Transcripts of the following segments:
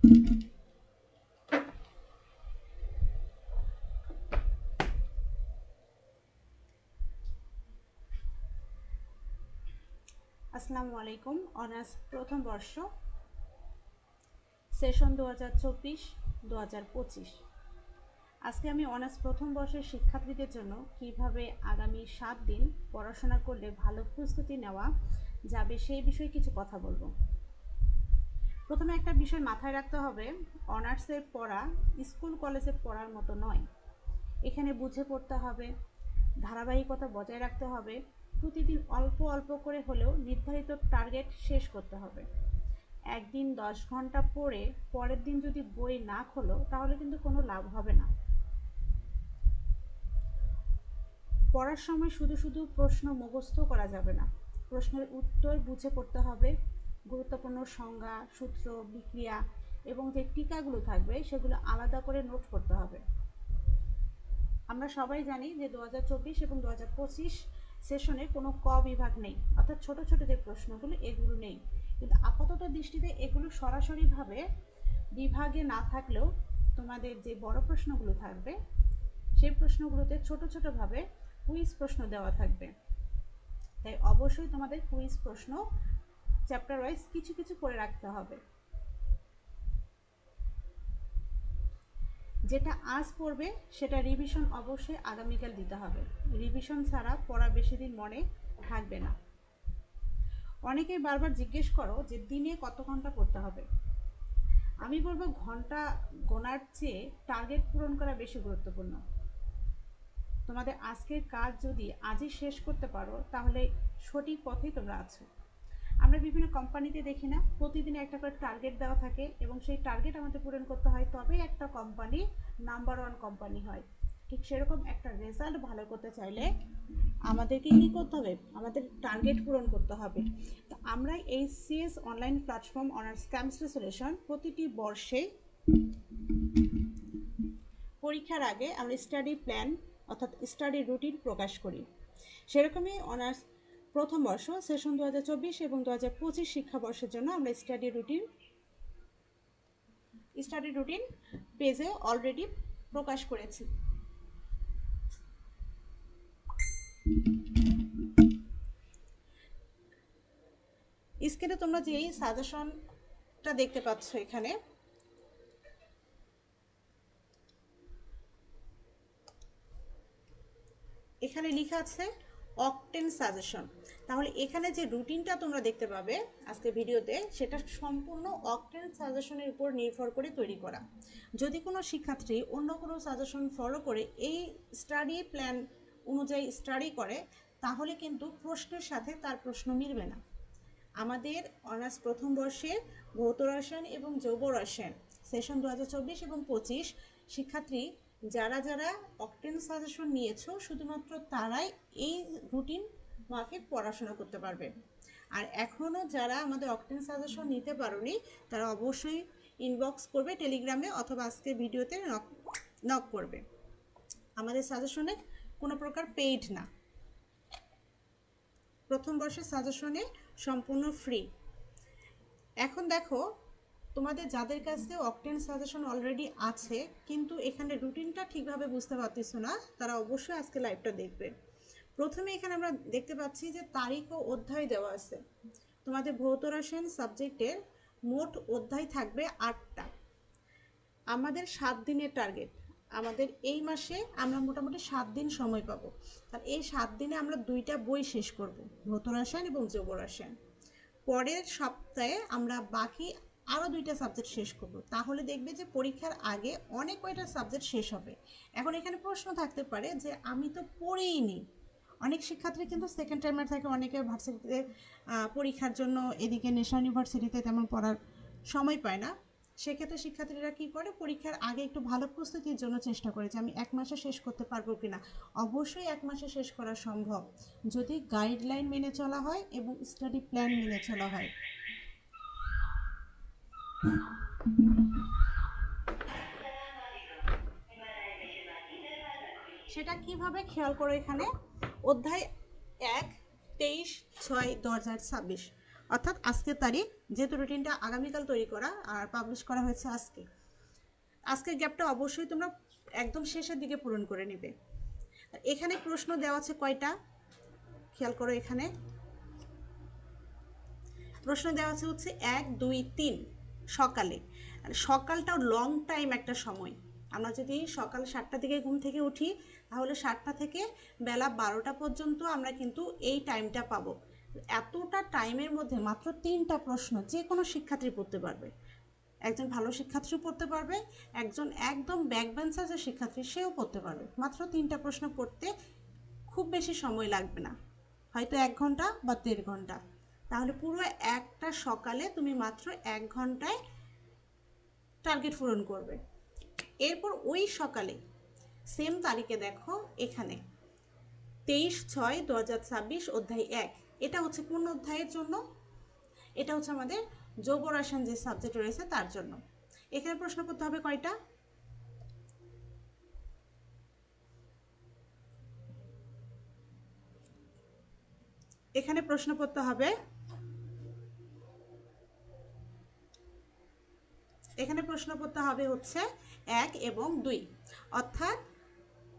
আসসালামু আলাইকুম। অনার্স প্রথম বর্ষ, সেশন 2024-2025। আজকে আমি অনার্স প্রথম বর্ষের শিক্ষার্থীদের জন্য কিভাবে আগামী 7 দিন পড়াশোনা করলে ভালো প্রস্তুতি নেওয়া যাবে সেই বিষয়ে কিছু কথা বলবো। প্রথমে একটা বিষয় মাথায় রাখতে হবে, অনার্সের পড়া স্কুল কলেজে পড়ার মতো নয়। এখানে বুঝে পড়তে হবে, ধারাবাহিকতা বজায় রাখতে হবে, প্রতিদিন অল্প অল্প করে হলেও নির্ধারিত টার্গেট শেষ করতে হবে। একদিন 10 ঘন্টা পড়ে পরের দিন যদি বই না খোলো তাহলে কিন্তু কোনো লাভ হবে না। পড়ার সময় শুধু শুধু প্রশ্ন মুখস্থ করা যাবে না, প্রশ্নের উত্তর বুঝে পড়তে হবে। গুরুত্বপূর্ণ সংজ্ঞা, সূত্র, বিক্রিয়া এবং যে টিকাগুলো থাকবে সেগুলো আলাদা করে নোট করতে হবে। আমরা সবাই জানি যে 2024 এবং 2025 সেশনে কোনো ক বিভাগ নেই, অর্থাৎ ছোট ছোট যে প্রশ্নগুলো এগুলো নেই। কিন্তু আপাতত দৃষ্টিতে এগুলো সরাসরিভাবে বিভাগে না থাকলেও তোমাদের যে বড় প্রশ্নগুলো থাকবে সেই প্রশ্নগুলোতে ছোট ছোটভাবে কুইজ প্রশ্ন দেওয়া থাকবে। তাই অবশ্যই তোমাদের কুইজ প্রশ্ন চ্যাপ্টার ওয়াইজ কিছু কিছু করে রাখতে হবে। যেটা আজ পড়বে সেটা রিভিশন অবশ্যই আগামীকাল দিতে হবে। রিভিশন ছাড়া পড়া বেশি দিন মনে থাকবে না। অনেকেই বারবার জিজ্ঞেস করো যে দিনে কত ঘন্টা পড়তে হবে। আমি বলবো ঘন্টা গোনার চেয়ে টার্গেট পূরণ করা বেশি গুরুত্বপূর্ণ। তোমাদের আজকের কাজ যদি আজই শেষ করতে পারো তাহলে সঠিক পথেই তোমরা আছো। আমরা বিভিন্ন কোম্পানিতে দেখি না, প্রতিদিন একটা করে টার্গেট দেওয়া থাকে এবং সেই টার্গেট আমাদের পূরণ করতে হয়, তবেই একটা কোম্পানি নাম্বার 1 কোম্পানি হয়। ঠিক সেরকম একটা রেজাল্ট ভালো করতে চাইলে আমাদেরকে কী করতে হবে, আমাদের টার্গেট পূরণ করতে হবে। তো আমরা এই CS online platform honours chemistry solution প্রতিটি বর্ষে পরীক্ষার আগে আমরা স্টাডি প্ল্যান অর্থাৎ স্টাডি রুটিন প্রকাশ করি। সেরকমই অনার্স প্রথম বর্ষ সেশন 2024 এবং 2025 শিক্ষাবর্ষের জন্য আমরা স্টাডি রুটিন পেজে অলরেডি প্রকাশ করেছি। স্ক্রিনে তোমরা যে সাজেশনটা দেখতে পাচ্ছ, এখানে লেখা আছে অকটেন সাজেশন। তাহলে এখানে যে রুটিনটা তোমরা দেখতে পাবে আজকে ভিডিওতে, সেটা সম্পূর্ণ অকটেন সাজেশনের উপর নির্ভর করে তৈরি করা। যদি কোনো শিক্ষার্থী অন্য কোনো সাজেশন ফলো করে এই স্টাডি প্ল্যান অনুযায়ী স্টাডি করে তাহলে কিন্তু প্রশ্নের সাথে তার প্রশ্ন মিলবে না। আমাদের অনার্স প্রথম বর্ষে ভৌত রসায়ন এবং জৈব রসায়ন সেশন 2024 এবং 25 শিক্ষার্থী যারা যারা অকটেন সাজেশন নিয়েছো শুধুমাত্র তারাই এই রুটিন মাফিক পড়াশোনা করতে পারবে। আর এখনও যারা আমাদের অকটেন সাজেশন নিতে পারোনি তারা অবশ্যই ইনবক্স করবে টেলিগ্রামে অথবা আজকে ভিডিওতে নক করবে। আমাদের সাজেশনে কোনো প্রকার পেইড না, প্রথম বর্ষের সাজেশনে সম্পূর্ণ ফ্রি। এখন দেখো, তোমাদের যাদের কাছে অকটেন সাজেশন অলরেডি আছে কিন্তু এখানে রুটিনটা ঠিকভাবে বুঝতে পারতেছো না, তারা অবশ্যই আজকে লাইভটা দেখবে। প্রথমে এখানে আমরা দেখতে পাচ্ছি যে তারিখ ও অধ্যায় দেওয়া আছে। তোমাদের ভৌত রসায়ন সাবজেক্টের মোট অধ্যায় থাকবে 8টা। আমাদের 7 দিনের টার্গেট। আমাদের এই মাসে আমরা মোটামুটি 7 দিন সময় পাবো। আর এই 7 দিনে আমরা 2টা বই শেষ করব, ভৌত রসায়ন এবং জৈব রসায়ন। পরের সপ্তাহে আমরা বাকি আরও 2টা সাবজেক্ট শেষ করব। তাহলে দেখবে যে পরীক্ষার আগে অনেক কয়টা সাবজেক্ট শেষ হবে। এখন এখানে প্রশ্ন থাকতে পারে যে আমি তো পড়েই নি। অনেক শিক্ষার্থী কিন্তু সেকেন্ড টাইমার থাকে, অনেকে ভার্সিটিতে পরীক্ষার জন্য এদিকে ন্যাশনাল ইউনিভার্সিটিতে তেমন পড়ার সময় পায় না। সেক্ষেত্রে শিক্ষার্থীরা কী করে, পরীক্ষার আগে একটু ভালো প্রস্তুতির জন্য চেষ্টা করে যে আমি 1 মাসে শেষ করতে পারবো কিনা। অবশ্যই 1 মাসে শেষ করা সম্ভব যদি গাইডলাইন মেনে চলা হয় এবং স্টাডি প্ল্যান মেনে চলা হয়। সেটা কিভাবে খেয়াল করো, এখানে অধ্যায় 1 23/6/2026 অর্থাৎ আজকের তারিখ, যেহেতু রুটিনটা আগামীকাল তৈরি করা আর পাবলিশ করা হয়েছে আজকে, আজকের গ্যাপটা অবশ্যই তোমরা একদম শেষের দিকে পূরণ করে নেবে। এখানে প্রশ্ন দেওয়া আছে কয়টা, খেয়াল করো, এখানে প্রশ্ন দেওয়া আছে হচ্ছে 1, 2, 3 সকালে। সকালটাও লং টাইম একটা সময়। আমরা যদি সকাল 7টার দিকে ঘুম থেকে উঠি, তাহলে 7টা থেকে বেলা 12টা পর্যন্ত আমরা কিন্তু এই টাইমটা পাবো। এতটা টাইমের মধ্যে মাত্র 3টা প্রশ্ন যে কোনো শিক্ষার্থী পড়তে পারবে। একজন ভালো শিক্ষার্থীও পড়তে পারবে, একজন একদম ব্যাকবেঞ্চার যে শিক্ষার্থী সেও পড়তে পারবে। মাত্র 3টা প্রশ্ন পড়তে খুব বেশি সময় লাগবে না, হয়তো 1 ঘন্টা বা 1.5 ঘন্টা। তাহলে পুরো একটা সকালে তুমি মাত্র 1 ঘন্টায় টার্গেট পূরণ করবে। এরপর ওই সকালে সেম তারিখে দেখো এখানে 23/6/2026 অধ্যায় 1, এটা হচ্ছে কোন অধ্যায়ের জন্য? এটা হচ্ছে আমাদের জৈব রসায়ন যে সাবজেক্ট রয়েছে তার জন্য। এখানে প্রশ্ন করতে হবে কয়টা? এখানে প্রশ্ন করতে হবে, এখানে প্রশ্ন করতে হবে হচ্ছে 1 এবং 2, অর্থাৎ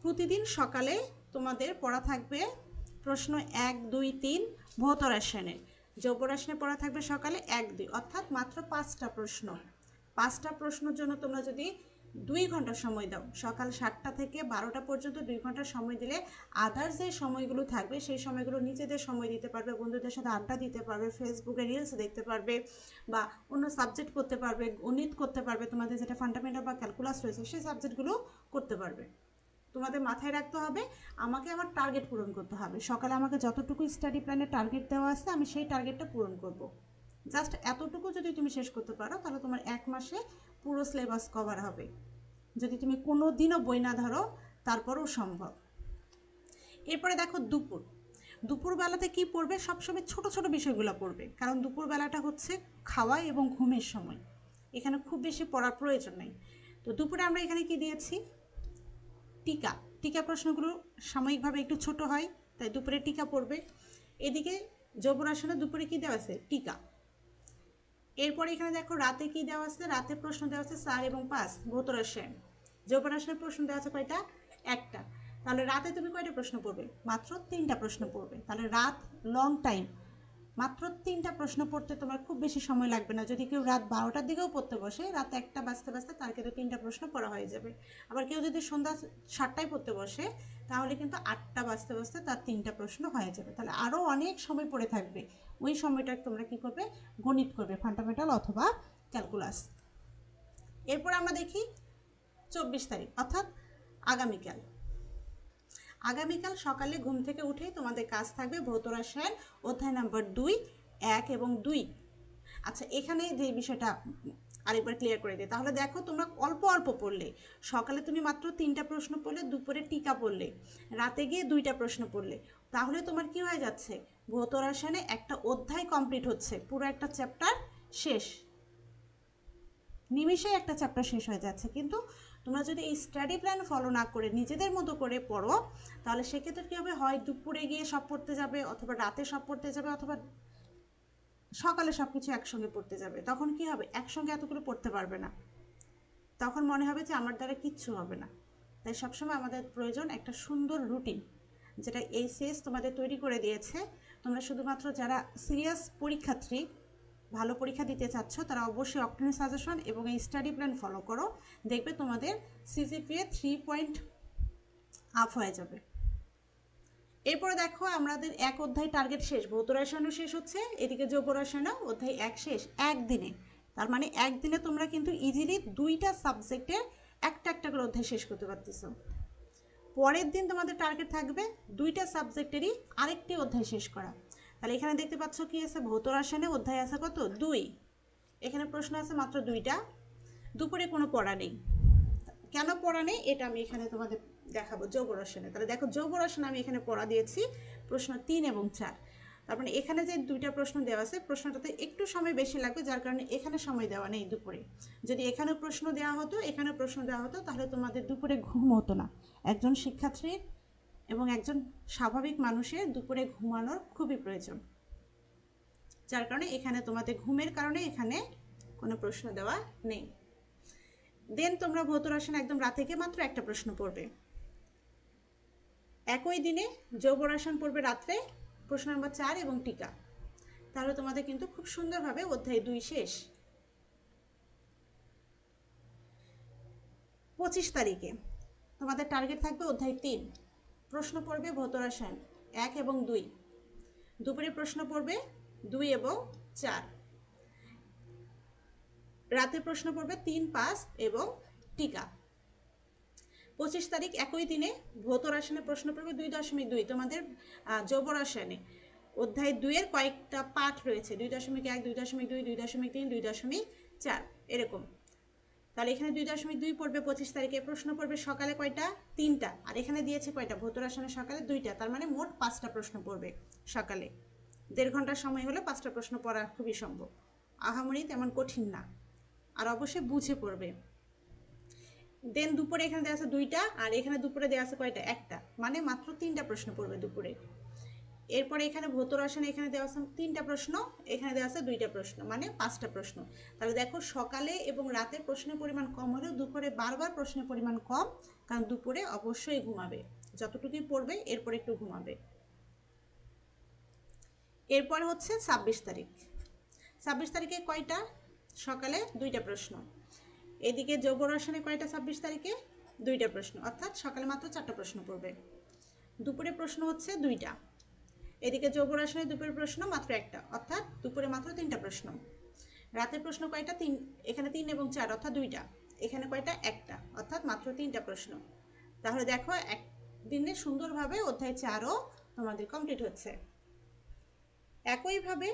প্রতিদিন সকালে তোমাদের পড়া থাকবে প্রশ্ন 1, 2, 3 ভৌত রসায়নের। জৈব রসায়নে পড়া থাকবে সকালে 1, 2, অর্থাৎ মাত্র 5টা প্রশ্ন। 5টা প্রশ্নের জন্য তোমরা যদি 2 ঘন্টা সময় দাও, সকাল 7টা থেকে 12টা পর্যন্ত 2 ঘন্টা সময় দিলে আদার্স যে সময়গুলো থাকবে সেই সময়গুলো নিজেদের সময় দিতে পারবে, বন্ধুদের সাথে আড্ডা দিতে পারবে, ফেসবুকে রিলস দেখতে পারবে, বা অন্য সাবজেক্ট করতে পারবে, গণিত করতে পারবে, তোমাদের যেটা ফান্ডামেন্টাল বা ক্যালকুলাস রয়েছে সেই সাবজেক্টগুলো করতে পারবে। তোমাদের মাথায় রাখতে হবে আমাকে আমার টার্গেট পূরণ করতে হবে। সকালে আমাকে যতটুকু স্টাডি প্ল্যানের টার্গেট দেওয়া আছে আমি সেই টার্গেটটা পূরণ করব। জাস্ট এতটুকু যদি তুমি শেষ করতে পারো তাহলে তোমার 1 মাসে পুরো সিলেবাস কভার হবে। যদি তুমি কোনো দিনও বই না ধরো তারপরও সম্ভব। এরপরে দেখো দুপুর। দুপুরবেলাতে কি পড়বে? সবসময় ছোট ছোট বিষয়গুলো পড়বে, কারণ দুপুরবেলাটা হচ্ছে খাওয়া এবং ঘুমের সময়, এখানে খুব বেশি পড়ার প্রয়োজন নেই। তো দুপুরে আমরা এখানে কি দিয়েছি? টিকা। টিকা প্রশ্নগুলো সাময়িকভাবে একটু ছোট হয়, তাই দুপুরে টিকা পড়বে। এদিকে জৈব রসায়নে দুপুরে কি দেওয়া আছে? টিকা। এরপরে এখানে দেখো রাতে কি দেওয়া আছে? রাতে প্রশ্ন দেওয়া আছে 4 এবং 5 ভৌত রসায়ন। জৈব রসায়নের প্রশ্ন দেওয়া আছে কয়টা? একটা। তাহলে রাতে তুমি কয়টা প্রশ্ন পড়বে? মাত্র 3টা প্রশ্ন পড়বে। তাহলে রাত লং টাইম, মাত্র 3টা প্রশ্ন পড়তে তোমার খুব বেশি সময় লাগবে না। যদি কেউ রাত 12টার দিকেও পড়তে বসে, রাত 1টা বাজতে বাজতে তার কিন্তু 3টা প্রশ্ন পড়া হয়ে যাবে। আবার কেউ যদি সন্ধ্যা 7টায় পড়তে বসে, তাহলে কিন্তু 8টা বাজতে বাজতে তার 3টা প্রশ্ন হয়ে যাবে। তাহলে আরও অনেক সময় পড়ে থাকবে। ওই সময়টা তোমরা কি করবে? গণিত করবে, ফান্ডামেন্টাল অথবা ক্যালকুলাস। এরপর আমরা দেখি 24 তারিখ, অর্থাৎ আগামীকাল। আগামীকাল সকালে ঘুম থেকে উঠেই তোমাদের কাজ থাকবে ভৌত রসায়ন অধ্যায় নাম্বার 2, 1 এবং 2। আচ্ছা, এখানে যে বিষয়টা আরেকবার ক্লিয়ার করে দিই, তাহলে দেখো তোমরা অল্প অল্প পড়লে, সকালে তুমি মাত্র 3টা প্রশ্ন পড়লে, দুপুরে টিকা পড়লে, রাতে গিয়ে 2টা প্রশ্ন পড়লে, তাহলে তোমার কি হয়ে যাচ্ছে? ভৌত রসায়নে একটা অধ্যায় কমপ্লিট হচ্ছে, পুরো একটা চ্যাপ্টার শেষ, নিমিষেই একটা চ্যাপ্টার শেষ হয়ে যাচ্ছে। কিন্তু তোমরা যদি এই স্টাডি প্ল্যান ফলো না করে নিজেদের মতো করে পড়ো, তাহলে সেক্ষেত্রে কী হবে? হয় দুপুরে গিয়ে সব পড়তে যাবে, অথবা রাতে সব পড়তে যাবে, অথবা সকালে সব কিছু একসঙ্গে পড়তে যাবে। তখন কি হবে? একসঙ্গে এতগুলো পড়তে পারবে না, তখন মনে হবে যে আমার দ্বারা কিচ্ছু হবে না। তাই সবসময় আমাদের প্রয়োজন একটা সুন্দর রুটিন, যেটা এইচএস তোমাদের তৈরি করে দিয়েছে। তোমরা শুধুমাত্র যারা সিরিয়াস পরীক্ষার্থী, ভালো পরীক্ষা দিতে চাচ্ছ, তারা অবশ্যই অক্টেন সাজেশন এবং এই স্টাডি প্ল্যান ফলো করো, দেখবে তোমাদের সিজিপিএ 3 পয়েন্ট আপ হয়ে যাবে। এরপরে দেখো আমাদের 1 অধ্যায় টার্গেট শেষ, ভৌত রসায়নও শেষ হচ্ছে, এদিকে জৈব রসায়নও অধ্যায় 1 শেষ একদিনে। তার মানে একদিনে তোমরা কিন্তু ইজিলি 2টা সাবজেক্টের একটা একটা করে অধ্যায় শেষ করতে পারতেছো। পরের দিন তোমাদের টার্গেট থাকবে 2টা সাবজেক্টেরই আরেকটি অধ্যায় শেষ করা। তাহলে এখানে দেখতে পাচ্ছ কি আছে? ভৌত রসায়নে অধ্যায় আছে কত? 2। এখানে প্রশ্ন আছে মাত্র 2টা। দুপুরে কোনো পড়া নেই। কেন পড়া নেই এটা আমি এখানে তোমাদের দেখাবো জৈব রসায়নে। তাহলে দেখো জৈব রসায়নে আমি এখানে পড়া দিয়েছি প্রশ্ন 3 এবং 4। তার মানে এখানে যে 2টা প্রশ্ন দেওয়া আছে, প্রশ্নটাতে একটু সময় বেশি লাগবে, যার কারণে এখানে সময় দেওয়া নেই দুপুরে। যদি এখানেও প্রশ্ন দেওয়া হতো, এখানেও প্রশ্ন দেওয়া হতো, তাহলে তোমাদের দুপুরে ঘুম হতো না। একজন শিক্ষার্থীর এবং একজন স্বাভাবিক মানুষের দুপুরে ঘুমানোর খুবই প্রয়োজন। যার কারণে এখানে তোমাদের ঘুমের কারণে এখানে কোনো প্রশ্ন দেওয়া নেই। দেন তোমরা ভৌত রসায়ন একদম রাত থেকে মাত্র একটা প্রশ্ন পড়বে। একই দিনে জৈব রসায়ন পড়বে রাত্রে, প্রশ্ন নম্বর 4 এবং টিকা। তাহলে তোমাদের কিন্তু খুব সুন্দরভাবে অধ্যায় 2 শেষ। 25 তারিখে তোমাদের টার্গেট থাকবে অধ্যায় 3, প্রশ্ন পড়বে ভৌত রসায়ন 1 এবং 2, দুপুরে প্রশ্ন পড়বে 2 এবং 4, রাতে প্রশ্ন পড়বে 3, 5 এবং টিকা। 25 তারিখ একই দিনে ভৌত রসায়নে প্রশ্ন পড়বে 2.2, তোমাদের জৈব রসায়নে অধ্যায় 2 এর কয়েকটা পাঠ রয়েছে, 2.1, 2.2, 2.3, 2.4 এরকম। তাহলে এখানে 2.2 পড়বে 25 তারিখে। প্রশ্ন পড়বে সকালে কয়টা? 3টা। আর এখানে দিয়েছে কয়টা? ভৌত রসায়নে সকালে 2টা, তার মানে মোট 5টা প্রশ্ন পড়বে সকালে। 1.5 ঘন্টার সময় হলে 5টা প্রশ্ন পড়া খুবই সম্ভব, আহামরি তেমন কঠিন না, আর অবশ্যই বুঝে পড়বে। দেন দুপুরে এখানে দেওয়া আছে 2টা, আর এখানে দুপুরে দেওয়া আছে কয়টা? 1টা, মানে মাত্র 3টা প্রশ্ন পড়বে দুপুরে। এরপরে এখানে ভৌত রসায়নে এখানে দেওয়া আছে 3টা প্রশ্ন, এখানে দেওয়া আছে 2টা প্রশ্ন, মানে 5টা প্রশ্ন। তাহলে দেখো সকালে এবং রাতে প্রশ্নের পরিমাণ কম হলেও দুপুরে বারবার প্রশ্নের পরিমাণ কম, কারণ দুপুরে অবশ্যই ঘুমাবে, যতটুকুই পড়বে এরপরে একটু ঘুমাবে। এরপর হচ্ছে 26 তারিখ। 26 তারিখে কয়টা? সকালে 2টা প্রশ্ন। এদিকে জৈব রসায়নে কয়টা 26 তারিখে? 2টা প্রশ্ন, অর্থাৎ সকালে মাত্র 4টা প্রশ্ন পড়বে। দুপুরে প্রশ্ন হচ্ছে 2টা। এদিকে জৈব রসায়নে দুপুরের প্রশ্ন মাত্র 1টা, অর্থাৎ দুপুরে মাত্র 3টা প্রশ্ন। রাতের প্রশ্ন কয়টা? 3, এখানে 3 এবং 4, অর্থাৎ 2টা। এখানে কয়টা? 1টা, অর্থাৎ মাত্র 3টা প্রশ্ন। তাহলে দেখো একদিনে সুন্দরভাবে অধ্যায় 4ও তোমাদের কমপ্লিট হচ্ছে। একইভাবে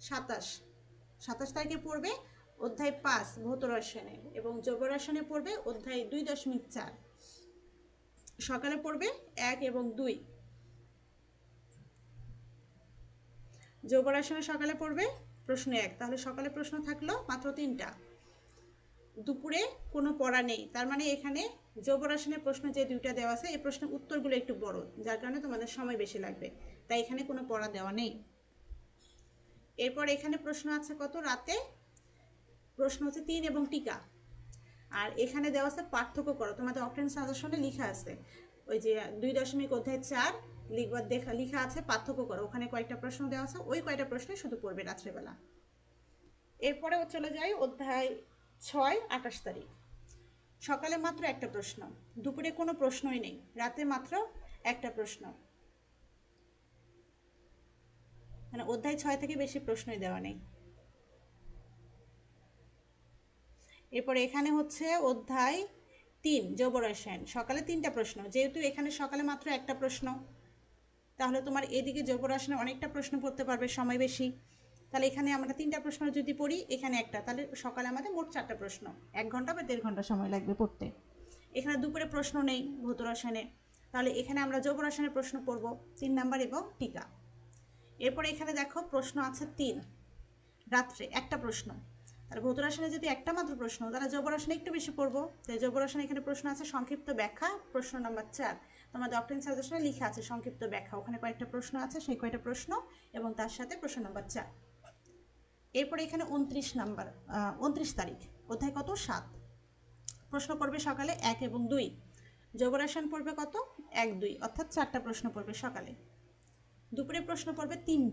27 তারিখে পড়বে অধ্যায় 5 ভৌত রসায়নে, এবং জৈব রসায়নে পড়বে অধ্যায় 2.4। সকালে পড়বে 1 এবং 2। জৈব রসায়নে সকালে পড়বে প্রশ্ন 1, তাহলে সকালে প্রশ্ন থাকলো মাত্র 3টা। দুপুরে কোনো পড়া নেই, তার মানে এখানে জৈব রসায়নের প্রশ্ন যে 2টা দেওয়া আছে এই প্রশ্নের উত্তরগুলো একটু বড়, যার কারণে তোমাদের সময় বেশি লাগবে, তাই এখানে কোনো পড়া দেওয়া নেই। এরপর এখানে প্রশ্ন আছে কত? রাতে প্রশ্ন হচ্ছে 3 এবং টিকা। আর এখানে দেওয়া আছে পার্থক্য করো, তোমাদের অপশন সাজেশনে লেখা আছে ওই যে 2 অধ্যায় 4 লিখবার লেখা আছে পার্থক্য করো, ওখানে কয়েকটা প্রশ্ন দেওয়া আছে, ওই কয়টা প্রশ্নে শুধু পড়বে রাত্রেবেলা। এরপরে চলে যাই অধ্যায় 6 28 তারিখ। সকালে মাত্র একটা প্রশ্ন, দুপুরে কোনো প্রশ্নই নেই, রাতে মাত্র একটা প্রশ্ন, মানে অধ্যায় 6 থেকে বেশি প্রশ্নই দেওয়া নেই। এরপরে এখানে হচ্ছে অধ্যায় 3 জৈব রসায়ন, সকালে 3টা প্রশ্ন, যেহেতু এখানে সকালে মাত্র একটা প্রশ্ন, তাহলে তোমার এদিকে জৈব রসায়নে অনেকটা প্রশ্ন পড়তে পারবে, সময় বেশি। তাহলে এখানে আমরা 3টা প্রশ্ন যদি পড়ি, এখানে একটা, তাহলে সকালে আমাদের মোট 4টা প্রশ্ন, 1 ঘন্টা বা 1.5 ঘন্টা সময় লাগবে পড়তে। এখানে দুপুরে প্রশ্ন নেই ভৌত রসায়নে, তাহলে এখানে আমরা জৈব রসায়নের প্রশ্ন পড়ব 3 নাম্বার এবং টিকা। এরপরে এখানে দেখো প্রশ্ন আছে 3, রাত্রে একটা প্রশ্ন, তাহলে ভৌত রসায়নে যদি একটা মাত্র প্রশ্ন, তাহলে জৈব রসায়নে একটু বেশি পড়বো। তাই জৈব রসায়নে এখানে প্রশ্ন আছে সংক্ষিপ্ত ব্যাখ্যা, প্রশ্ন নাম্বার 4, তোমাদের অপশন সাজেশনে লেখা আছে সংক্ষিপ্ত ব্যাখ্যা, ওখানে কয়েকটা প্রশ্ন আছে, সেই কয়টা প্রশ্ন এবং তার সাথে প্রশ্ন নাম্বার 4। এরপরে এখানে 29 তারিখ অধ্যায় কত? 7, প্রশ্ন পড়বে সকালে 1 এবং 2। জৈব রসায়ন পড়বে কত? 1, 2, অর্থাৎ 4টা প্রশ্ন পড়বে সকালে। দুপুরে প্রশ্ন পড়বে 3,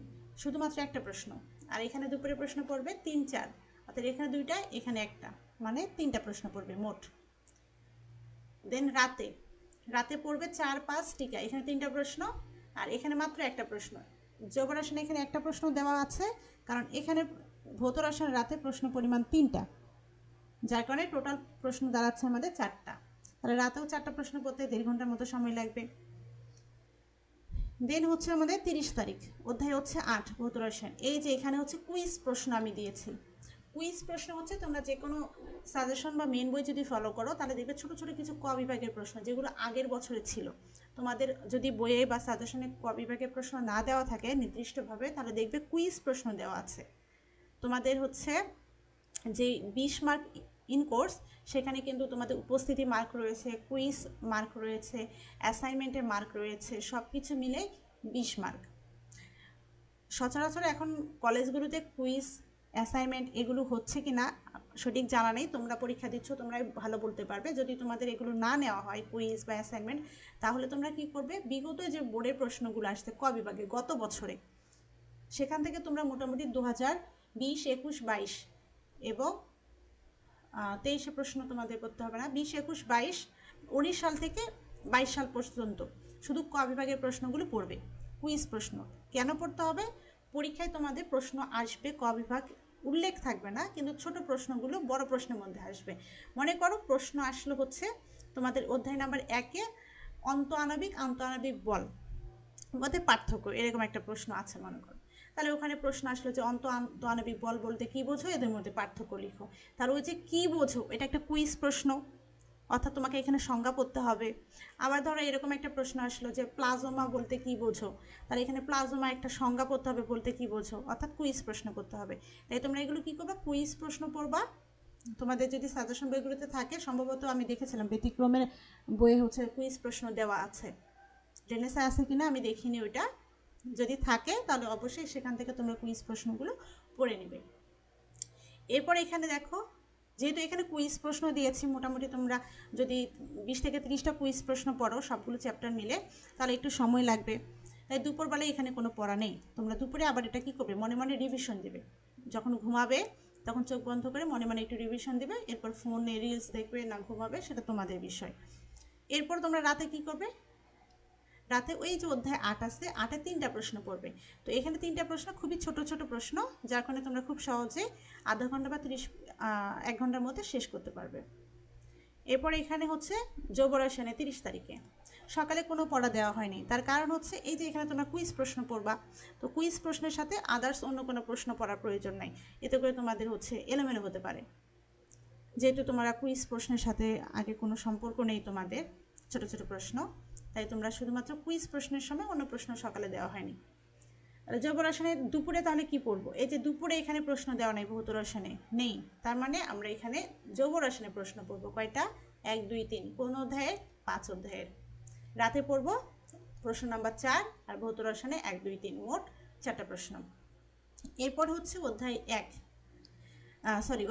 শুধুমাত্র একটা প্রশ্ন, আর এখানে দুপুরে প্রশ্ন পড়বে 3, 4, অর্থাৎ এখানে 2টা এখানে একটা, মানে 3টা প্রশ্ন পড়বে মোট। দেন রাতে পড়বে 4, 5 টিকা, এখানে 3টা প্রশ্ন, আর এখানে মাত্র একটা প্রশ্ন। জৈব রসায়নে এখানে একটা প্রশ্ন দেওয়া আছে, কারণ এখানে ভৌত রসায়ন রাতে প্রশ্ন পরিমাণ 3টা, যার কারণে টোটাল প্রশ্ন দাঁড়াচ্ছে আমাদের 4টা, তাহলে রাতেও 4টা প্রশ্ন পড়তে 1.5 ঘন্টার মতো সময় লাগবে। দেন হচ্ছে আমাদের 30 তারিখ অধ্যায় হচ্ছে 8 ভৌত রসায়ন। এই যে এখানে হচ্ছে কুইজ প্রশ্ন আমি দিয়েছি, কুইজ প্রশ্ন হচ্ছে তোমরা যে কোনো সাজেশন বা মেন বই যদি ফলো করো, তাহলে দেখবে ছোট ছোট কিছু ক বিভাগের প্রশ্ন যেগুলো আগের বছরে ছিল। তোমাদের যদি বইয়ে বা সাজেশনে ক বিভাগের প্রশ্ন না দেওয়া থাকে নির্দিষ্টভাবে, তাহলে দেখবে কুইজ প্রশ্ন দেওয়া আছে। তোমাদের হচ্ছে যে 20 মার্ক ইন কোর্স, সেখানে কিন্তু তোমাদের উপস্থিতি মার্ক রয়েছে, কুইজ মার্ক রয়েছে, অ্যাসাইনমেন্টের মার্ক রয়েছে, সব কিছু মিলে 20 মার্ক। সচরাচর এখন কলেজগুলোতে কুইজ অ্যাসাইনমেন্ট এগুলো হচ্ছে কি না সঠিক জানা নেই, তোমরা পরীক্ষা দিচ্ছ তোমরাই ভালো বলতে পারবে। যদি তোমাদের এগুলো না নেওয়া হয় কুইজ বা অ্যাসাইনমেন্ট, তাহলে তোমরা কি করবে, বিগত যে বোর্ডের প্রশ্নগুলো আসছে ক বিভাগে গত বছরে, সেখান থেকে তোমরা মোটামুটি 2020, 21, 22 এবং 23 প্রশ্ন তোমাদের করতে হবে না, 20, 21, 22, 19 সাল থেকে 22 সাল পর্যন্ত শুধু ক বিভাগের প্রশ্নগুলো পড়বে, কুইজ প্রশ্ন। কেন পড়তে হবে, পরীক্ষায় তোমাদের প্রশ্ন আসবে, ক বিভাগ উল্লেখ থাকবে না, কিন্তু ছোট প্রশ্নগুলো বড় প্রশ্নের মধ্যে আসবে। মনে করো প্রশ্ন আসলো হচ্ছে তোমাদের অধ্যায় নাম্বার 1-এ অন্ত আণবিক আন্ত আণবিক বল মধ্যে পার্থক্য, এরকম একটা প্রশ্ন আছে মনে করো। তাহলে ওখানে প্রশ্ন আসলো যে আণবিক বল বলতে কি বোঝো, এদের মধ্যে পার্থক্য লিখো। তার ওই যে কি বোঝো, এটা একটা কুইজ প্রশ্ন, অর্থাৎ তোমাকে এখানে সংজ্ঞা পড়তে হবে। আবার ধরো এরকম একটা প্রশ্ন আসলো যে প্লাজমা বলতে কি বোঝো, তাহলে এখানে প্লাজমা একটা সংজ্ঞা পড়তে হবে, বলতে কি বোঝো, অর্থাৎ কুইজ প্রশ্ন করতে হবে। তাই তোমরা এগুলো কি করবা, কুইজ প্রশ্ন পড়বা। তোমাদের যদি সাজেশন বইগুলোতে থাকে, সম্ভবত আমি দেখেছিলাম ব্যতিক্রমের বইয়ে হচ্ছে কুইজ প্রশ্ন দেওয়া আছে, রেনেসা আছে কিনা আমি দেখিনি ওইটা, যদি থাকে তাহলে অবশ্যই সেখান থেকে তোমরা কুইজ প্রশ্নগুলো পড়ে নেবে। এরপর এখানে দেখো, যেহেতু এখানে কুইজ প্রশ্ন দিয়েছি, মোটামুটি তোমরা যদি 20 থেকে 30টা কুইজ প্রশ্ন পড়ো সবগুলো চ্যাপ্টার মিলে, তাহলে একটু সময় লাগবে। তাই দুপুরবেলায় এখানে কোনো পড়া নেই, তোমরা দুপুরে আবার এটা কি করবে, মনে মনে রিভিশন দেবে। যখন ঘুমাবে তখন চোখ বন্ধ করে মনে মনে একটু রিভিশন দেবে, এরপর ফোনে রিলস দেখবে না ঘুমাবে সেটা তোমাদের বিষয়। এরপর তোমরা রাতে কি করবে, রাতে ওই যে অধ্যায় 8 আছে, 8-এ 3টা প্রশ্ন পড়বে। তো এখানে 3টা প্রশ্ন খুবই ছোট ছোট প্রশ্ন, যার কারণে তোমরা খুব সহজে আধা ঘন্টা বা 1 ঘন্টার মধ্যে শেষ করতে পারবে। এরপর এখানে হচ্ছে যৌব রসায়নে 30 তারিখে সকালে কোনো পড়া দেওয়া হয়নি, তার কারণ হচ্ছে এই যে এখানে তোমরা কুইজ প্রশ্ন পড়বা, তো কুইজ প্রশ্নের সাথে আদার্স অন্য কোনো প্রশ্ন পড়ার প্রয়োজন নাই, এতে করে তোমাদের হচ্ছে এলোমেলো হতে পারে। যেহেতু তোমরা কুইজ প্রশ্নের সাথে আগে কোনো সম্পর্ক নেই তোমাদের, ছোট ছোট প্রশ্ন, তাই তোমরা শুধুমাত্র কুইজ প্রশ্নের সময় অন্য প্রশ্ন সকালে দেওয়া হয়নি। জৈব রসায়নে দুপুরে তাহলে কি পড়বো, এই যে দুপুরে এখানে প্রশ্ন দেওয়া নেই, ভৌত রসায়নে নেই, তার মানে আমরা এখানে জৈব রসায়নে প্রশ্ন পড়বো কয়টা, 1, 2, 3, কোন অধ্যায়ের, 5 অধ্যায়ের। রাতে পড়বো প্রশ্ন নাম্বার 4, আর ভৌত রসায়নে 1, 2, 3, মোট 4টা প্রশ্ন। এরপর হচ্ছে অধ্যায় 1,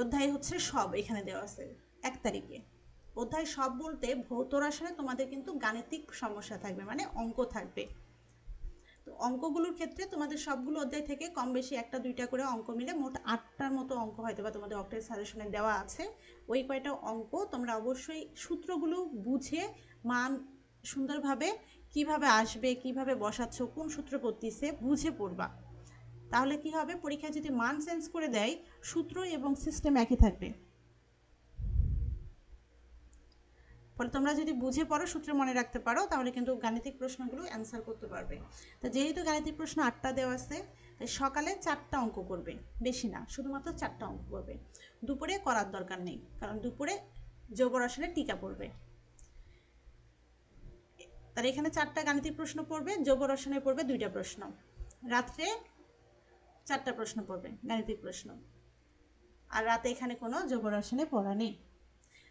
অধ্যায় হচ্ছে সব, এখানে দেওয়া আছে 1 তারিখে। অধ্যায় সব বলতে ভৌত রসায়নে তোমাদের কিন্তু গাণিতিক সমস্যা থাকবে, মানে অঙ্ক থাকবে। তো অঙ্কগুলোর ক্ষেত্রে তোমাদের সবগুলো অধ্যায় থেকে কম বেশি 1-2টা করে অঙ্ক মিলে মোট 8টার মতো অঙ্ক হয়তো বা তোমাদের অক্টেল সাজেশনে দেওয়া আছে। ওই কয়টা অঙ্ক তোমরা অবশ্যই সূত্রগুলো বুঝে মান সুন্দরভাবে কিভাবে আসবে, কিভাবে বসাচ্ছ, কোন সূত্র পড়তিছে বুঝে পড়বা। তাহলে কি হবে, পরীক্ষায় যদি মান চেঞ্জ করে দেয়, সূত্র এবং সিস্টেম একই থাকবে। ফলে তোমরা যদি বুঝে পড়ো, সূত্র মনে রাখতে পারো, তাহলে কিন্তু গাণিতিক প্রশ্নগুলো অ্যান্সার করতে পারবে। তো যেহেতু গাণিতিক প্রশ্ন 8টা দেওয়া আছে, তাই সকালে 4টা অঙ্ক করবে, বেশি না, শুধুমাত্র 4টা অঙ্ক করবে। দুপুরে করার দরকার নেই, কারণ দুপুরে জৈব রসায়নের টিকা পড়বে। তার এখানে 4টা গাণিতিক প্রশ্ন পড়বে, জৈব রসায়নে পড়বে 2টা প্রশ্ন, রাত্রে 4টা প্রশ্ন পড়বে গাণিতিক প্রশ্ন, আর রাতে এখানে কোনো জৈব রসায়নে পড়া নেই।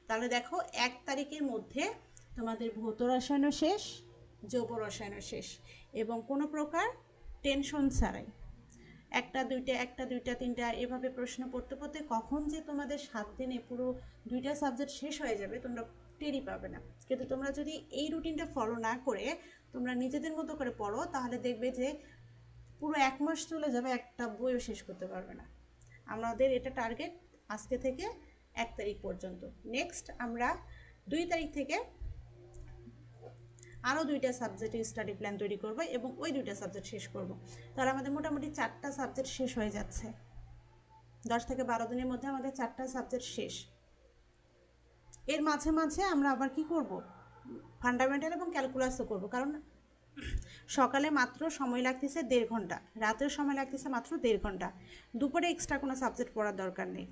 তাহলে দেখো 1 তারিখের মধ্যে তোমাদের ভৌত রসায়নও শেষ, জৈব রসায়নও শেষ, এবং কোনো প্রকার টেনশন ছাড়াই। 1টা 2টা 1টা 2টা 3টা এভাবে প্রশ্ন পড়তে পড়তে কখন যে তোমাদের 7 দিনে পুরো 2টা সাবজেক্ট শেষ হয়ে যাবে তোমরা টেরই পাবে না। কিন্তু তোমরা যদি এই রুটিনটা ফলো না করে তোমরা নিজেদের মতো করে পড়ো, তাহলে দেখবে যে পুরো 1 মাস চলে যাবে, একটা বইও শেষ করতে পারবে না। আমাদের এটা টার্গেট আজকে থেকে 1 তারিখ পর্যন্ত। নেক্সট আমরা 2 তারিখ থেকে আরও 2টা সাবজেক্টের স্টাডি প্ল্যান তৈরি করব এবং ওই 2টা সাবজেক্ট শেষ করব। তাহলে আমাদের মোটামুটি 4টা সাবজেক্ট শেষ হয়ে যাচ্ছে, 10 থেকে 12 দিনের মধ্যে আমাদের 4টা সাবজেক্ট শেষ। এর মাঝে মাঝে আমরা আবার কি করব, ফান্ডামেন্টাল এবং ক্যালকুলাসও করব, কারণ সকালে মাত্র সময় লাগতেছে 1.5 ঘন্টা, রাতের সময় লাগতেছে মাত্র 1.5 ঘন্টা, দুপুরে এক্সট্রা কোনো সাবজেক্ট পড়ার দরকার নেই।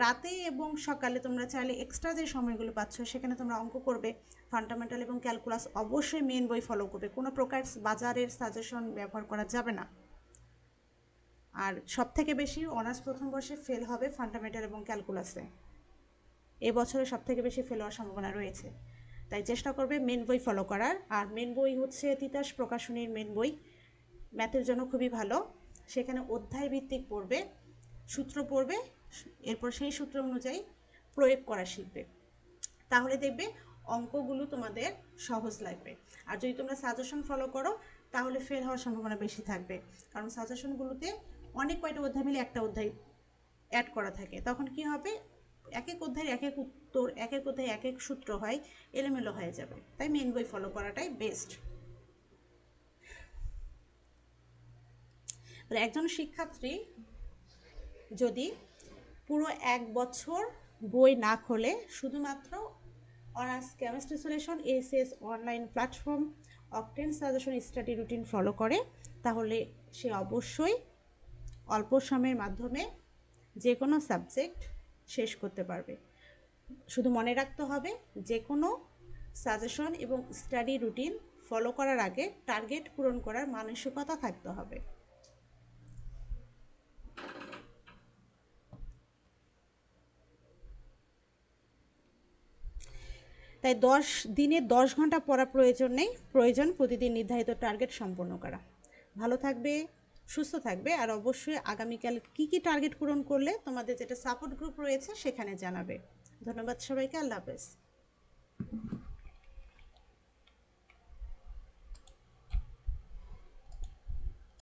রাতে এবং সকালে তোমরা চাইলে এক্সট্রা যে সময়গুলো পাচ্ছ সেখানে তোমরা অঙ্ক করবে, ফান্ডামেন্টাল এবং ক্যালকুলাস অবশ্যই মেন বই ফলো করবে, কোনো প্রকার বাজারের সাজেশন ব্যবহার করা যাবে না। আর সব থেকে বেশি অনার্স প্রথম বর্ষে ফেল হবে ফান্ডামেন্টাল এবং ক্যালকুলাসে, এবছরে সব থেকে বেশি ফেল হওয়ার সম্ভাবনা রয়েছে। তাই চেষ্টা করবে মেন বই ফলো করার। আর মেন বই হচ্ছে তিতাস প্রকাশনীর মেন বই, ম্যাথের জন্য খুবই ভালো। সেখানে অধ্যায় ভিত্তিক পড়বে, সূত্র পড়বে, এরপর সেই সূত্র অনুযায়ী প্রয়োগ করা শিখবে। তাহলে দেখবে অঙ্কগুলো তোমাদের সহজ লাগবে। আর যদি তোমরা সাজেশন ফলো করো তাহলে ফেল হওয়ার সম্ভাবনা বেশি থাকবে, কারণ সাজেশনগুলোতে অনেক কয়টা অধ্যায় মিলে একটা অধ্যায় অ্যাড করা থাকে। তখন কি হবে, এক এক অধ্যায়ের এক এক উত্তর, এক এক অধ্যায় এক এক সূত্র হয়, এলোমেলো হয়ে যাবে। তাই মেন বই ফলো করাটাই বেস্ট। একজন শিক্ষার্থী যদি পুরো 1 বছর বই না খোলে, শুধুমাত্র honours chemistry solution SS online platform octane suggestion study routine follow করে, তাহলে সে অবশ্যই অল্প সময়ের মাধ্যমে যে কোনো সাবজেক্ট শেষ করতে পারবে। শুধু মনে রাখতে হবে, যে কোনো সাজেশন এবং স্টাডি রুটিন ফলো করার আগে টার্গেট পূরণ করার মানসিকতা থাকতে হবে। তাই 10 দিনে 10 ঘন্টা পড়া প্রয়োজন নেই, প্রয়োজন প্রতিদিন নির্ধারিত টার্গেট সম্পন্ন করা। ভালো থাকবে, সুস্থ থাকবে, আর অবশ্যই আগামীকাল কি কি টার্গেট পূরণ করলে তোমাদের যেটা সাপোর্ট গ্রুপ রয়েছে সেখানে জানাবে। ধন্যবাদ সবাইকে, আল্লাহ হাফেজ।